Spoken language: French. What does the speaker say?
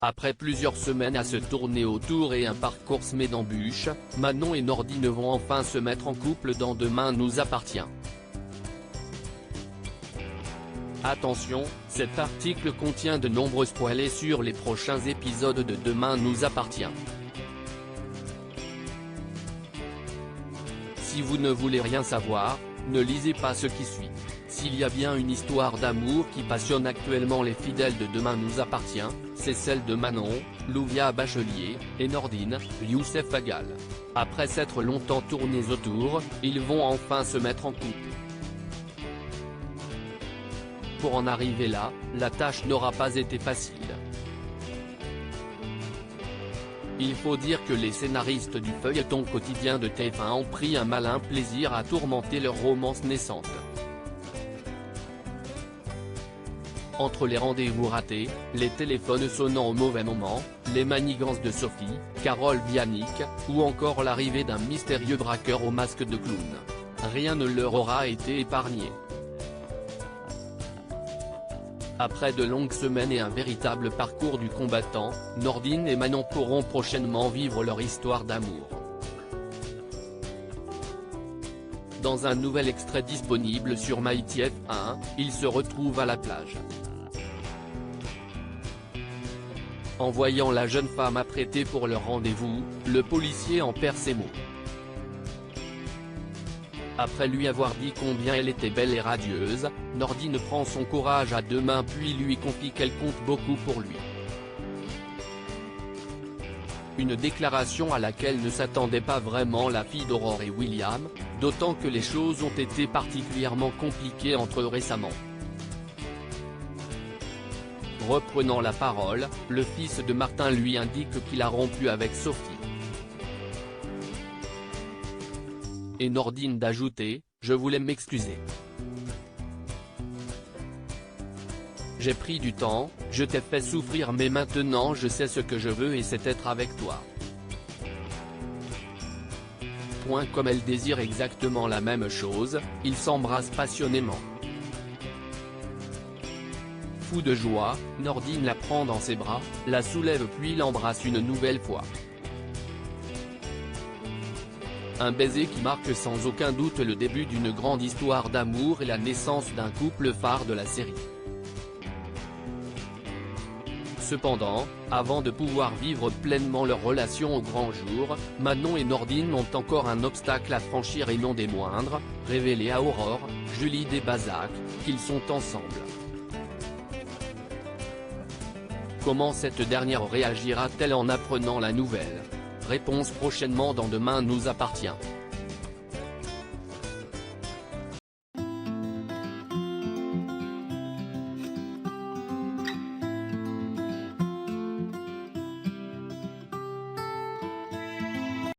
Après plusieurs semaines à se tourner autour et un parcours semé d'embûches, Manon et Nordine vont enfin se mettre en couple dans Demain nous appartient. Attention, cet article contient de nombreux spoilers sur les prochains épisodes de Demain nous appartient. Si vous ne voulez rien savoir, ne lisez pas ce qui suit. S'il y a bien une histoire d'amour qui passionne actuellement les fidèles de Demain nous appartient, c'est celle de Manon, Louvia Bachelier, et Nordine, Youssef Agal. Après s'être longtemps tournés autour, ils vont enfin se mettre en couple. Pour en arriver là, la tâche n'aura pas été facile. Il faut dire que les scénaristes du feuilleton quotidien de TF1 ont pris un malin plaisir à tourmenter leur romance naissante. Entre les rendez-vous ratés, les téléphones sonnant au mauvais moment, les manigances de Sophie, Carole Bianic, ou encore l'arrivée d'un mystérieux braqueur au masque de clown, rien ne leur aura été épargné. Après de longues semaines et un véritable parcours du combattant, Nordine et Manon pourront prochainement vivre leur histoire d'amour. Dans un nouvel extrait disponible sur MyTF1, ils se retrouvent à la plage. En voyant la jeune femme apprêtée pour leur rendez-vous, le policier en perd ses mots. Après lui avoir dit combien elle était belle et radieuse, Nordine prend son courage à deux mains puis lui confie qu'elle compte beaucoup pour lui. Une déclaration à laquelle ne s'attendait pas vraiment la fille d'Aurore et William, d'autant que les choses ont été particulièrement compliquées entre eux récemment. Reprenant la parole, le fils de Martin lui indique qu'il a rompu avec Sophie. Et Nordine d'ajouter, « Je voulais m'excuser. J'ai pris du temps, je t'ai fait souffrir mais maintenant je sais ce que je veux et c'est être avec toi. » Comme elle désire exactement la même chose, ils s'embrassent passionnément. Fou de joie, Nordine la prend dans ses bras, la soulève puis l'embrasse une nouvelle fois. Un baiser qui marque sans aucun doute le début d'une grande histoire d'amour et la naissance d'un couple phare de la série. Cependant, avant de pouvoir vivre pleinement leur relation au grand jour, Manon et Nordine ont encore un obstacle à franchir et non des moindres, révéler à Aurore, Julie Desbazac, qu'ils sont ensemble. Comment cette dernière réagira-t-elle en apprenant la nouvelle? Réponse prochainement dans Demain nous appartient.